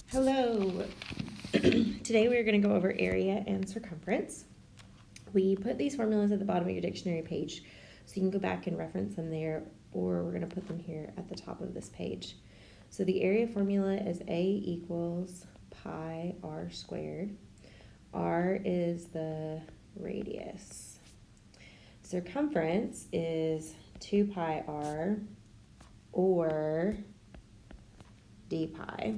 Hello. Today we're going to go over area and circumference. We put these formulas at the bottom of your dictionary page so you can go back and reference them there, or we're going to put them here at the top of this page. So the area formula is A equals pi r squared. R is the radius. Circumference is 2 pi r or d pi.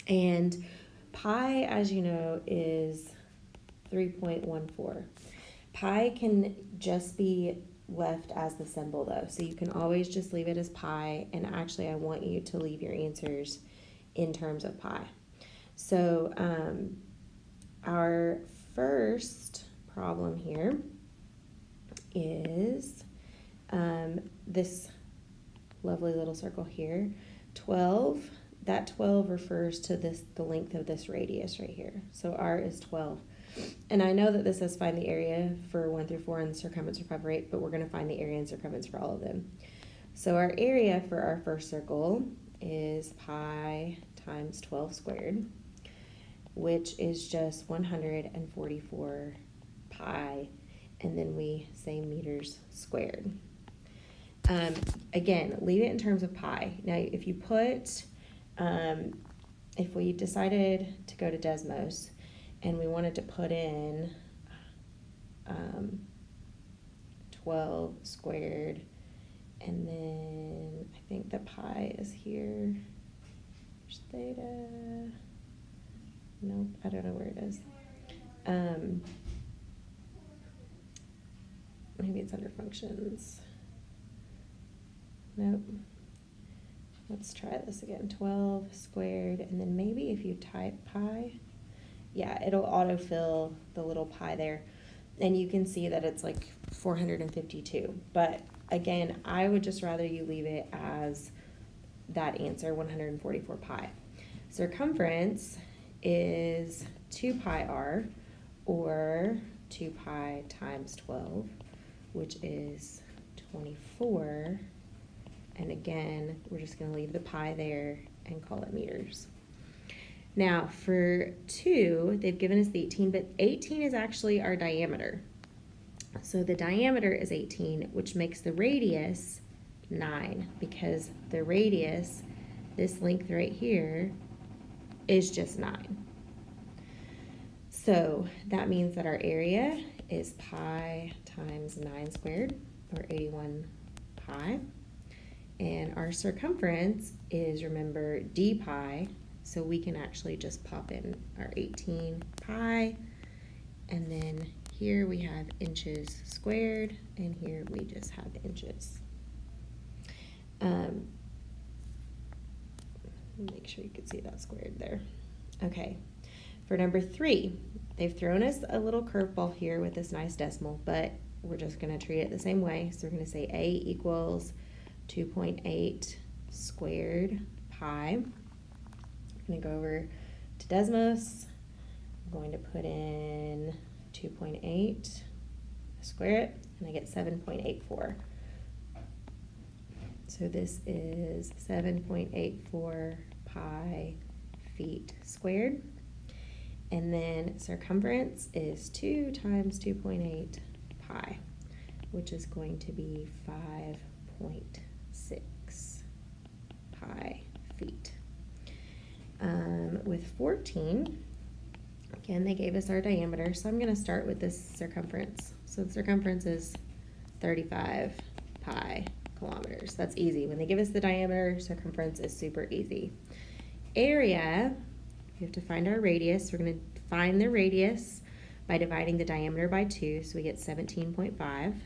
And pi, as you know, is 3.14. Pi can just be left as the symbol though, so you can always just leave it as pi, and actually I want you to leave your answers in terms of pi. So our first problem here is this lovely little circle here, 12. That 12 refers to the length of this radius right here. So r is 12. And I know that this says find the area for 1 through 4 and the circumference for 5 or 8, but we're going to find the area and circumference for all of them. So our area for our first circle is pi times 12 squared, which is just 144 pi, and then we say meters squared. Again, leave it in terms of pi. Now, if you put, if we decided to go to Desmos and we wanted to put in 12 squared, and then I think the pi is here. There's theta. Nope, I don't know where it is. Maybe it's under functions. Nope. Let's try this again. 12 squared, and then maybe if you type pi, yeah, it'll autofill the little pi there. And you can see that it's like 452. But again, I would just rather you leave it as that answer, 144 pi. Circumference is 2 pi r, or 2 pi times 12, which is 24. And again, we're just going to leave the pi there and call it meters. Now, for 2, they've given us the 18, but 18 is actually our diameter. So the diameter is 18, which makes the radius 9, because the radius, this length right here, is just 9. So that means that our area is pi times 9 squared, or 81 pi. And our circumference is, remember, d pi, so we can actually just pop in our 18 pi, and then here we have inches squared, and here we just have inches. Make sure you can see that squared there. Okay, for number 3, they've thrown us a little curveball here with this nice decimal, but we're just going to treat it the same way. So we're going to say A equals 2.8 squared pi. I'm going to go over to Desmos. I'm going to put in 2.8, square it, and I get 7.84. So this is 7.84 pi feet squared. And then circumference is 2 times 2.8 pi, which is going to be 5.6 pi feet. With 14, again, they gave us our diameter, so I'm going to start with this circumference. So the circumference is 35 pi kilometers. That's easy. When they give us the diameter, circumference is super easy. Area, we have to find our radius. We're going to find the radius by dividing the diameter by 2, so we get 17.5.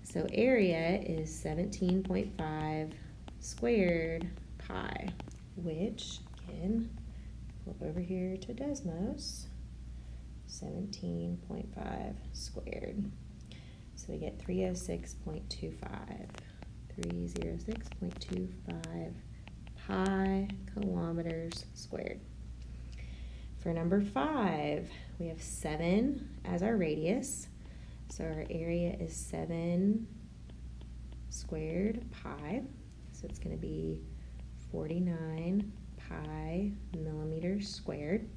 So area is 17.5 squared pi, which, again, flip over here to Desmos, 17.5 squared. So we get 306.25, 306.25 pi kilometers squared. For number 5, we have 7 as our radius. So our area is 7 squared pi. So it's going to be 49 pi millimeters squared.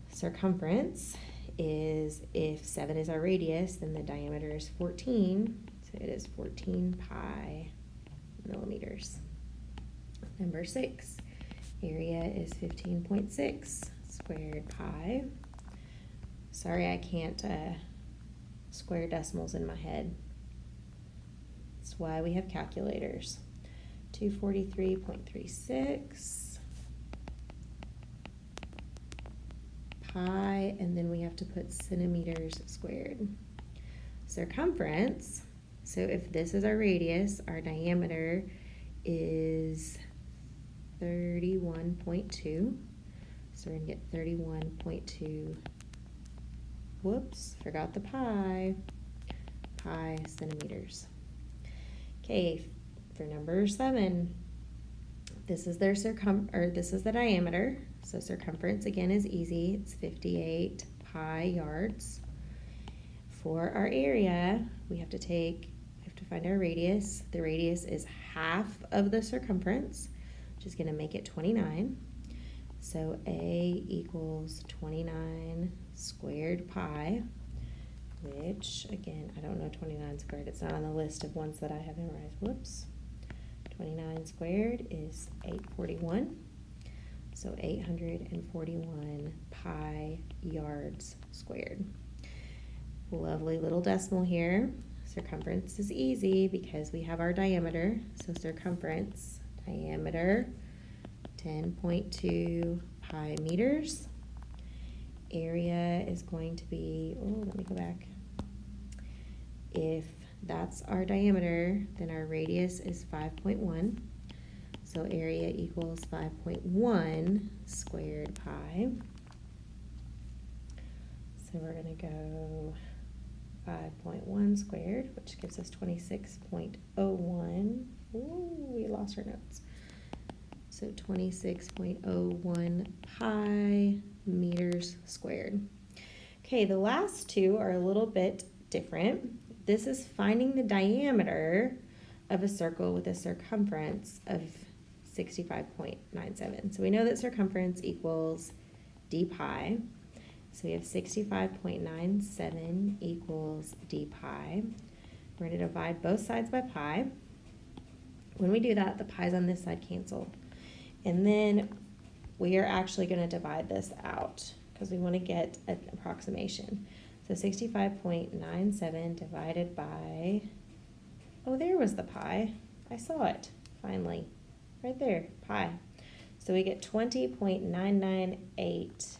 Circumference is, if 7 is our radius, then the diameter is 14, so it is 14 pi millimeters. Number 6, area is 15.6 squared pi. Sorry, I can't square decimals in my head. That's why we have calculators. 243.36 pi, and then we have to put centimeters squared. Circumference, so if this is our radius, our diameter is 31.2. So we're going to get 31.2, whoops, forgot the pi centimeters. Okay, for number 7, this is their this is the diameter. So circumference again is easy. It's 58 pi yards. For our area, we have to find our radius. The radius is half of the circumference, which is going to make it 29. So A equals 29 squared pi, which, again, I don't know 29 squared. It's not on the list of ones that I have memorized. Whoops. 29 squared is 841. So 841 pi yards squared. Lovely little decimal here. Circumference is easy because we have our diameter. So circumference, diameter, 10.2 pi meters. Area is going to be, let me go back. If that's our diameter, then our radius is 5.1. So area equals 5.1 squared pi. So we're going to go 5.1 squared, which gives us 26.01. Ooh, we lost our notes. So 26.01 pi meters squared. Okay, the last two are a little bit different. This is finding the diameter of a circle with a circumference of 65.97. So we know that circumference equals d pi. So we have 65.97 equals d pi. We're going to divide both sides by pi. When we do that, the pi's on this side cancel. And then we are actually going to divide this out because we want to get an approximation. So 65.97 divided by, oh, there was the pi. I saw it, finally. Right there, pi. So we get 20.998.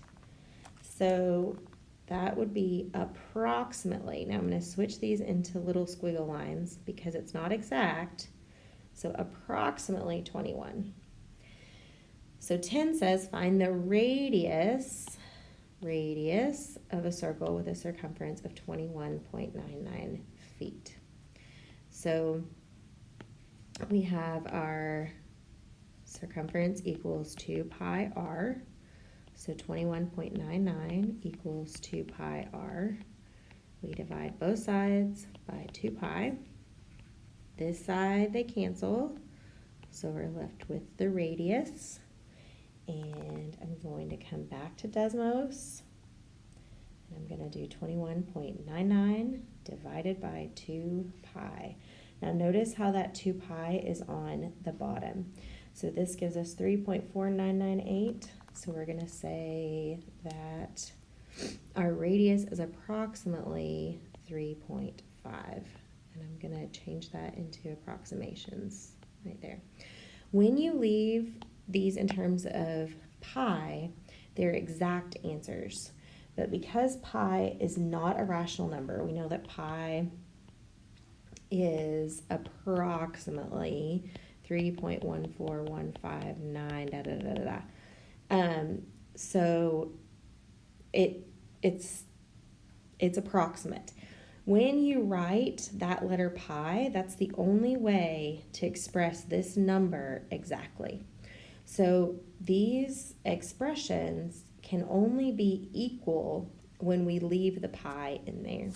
So that would be approximately, now I'm going to switch these into little squiggle lines because it's not exact. So approximately 21. So 10 says find the radius of a circle with a circumference of 21.99 feet. So we have our circumference equals 2 pi r. So 21.99 equals 2 pi r. We divide both sides by 2 pi. This side they cancel, so we're left with the radius. And I'm going to come back to Desmos, and I'm going to do 21.99 divided by 2 pi. Now notice how that 2 pi is on the bottom. So this gives us 3.4998. So we're going to say that our radius is approximately 3.5. And I'm going to change that into approximations right there. When you leave these in terms of pi, they're exact answers. But because pi is not a rational number, we know that pi is approximately 3.14159 da da da da da. So it's approximate. When you write that letter pi, that's the only way to express this number exactly. So these expressions can only be equal when we leave the pi in there.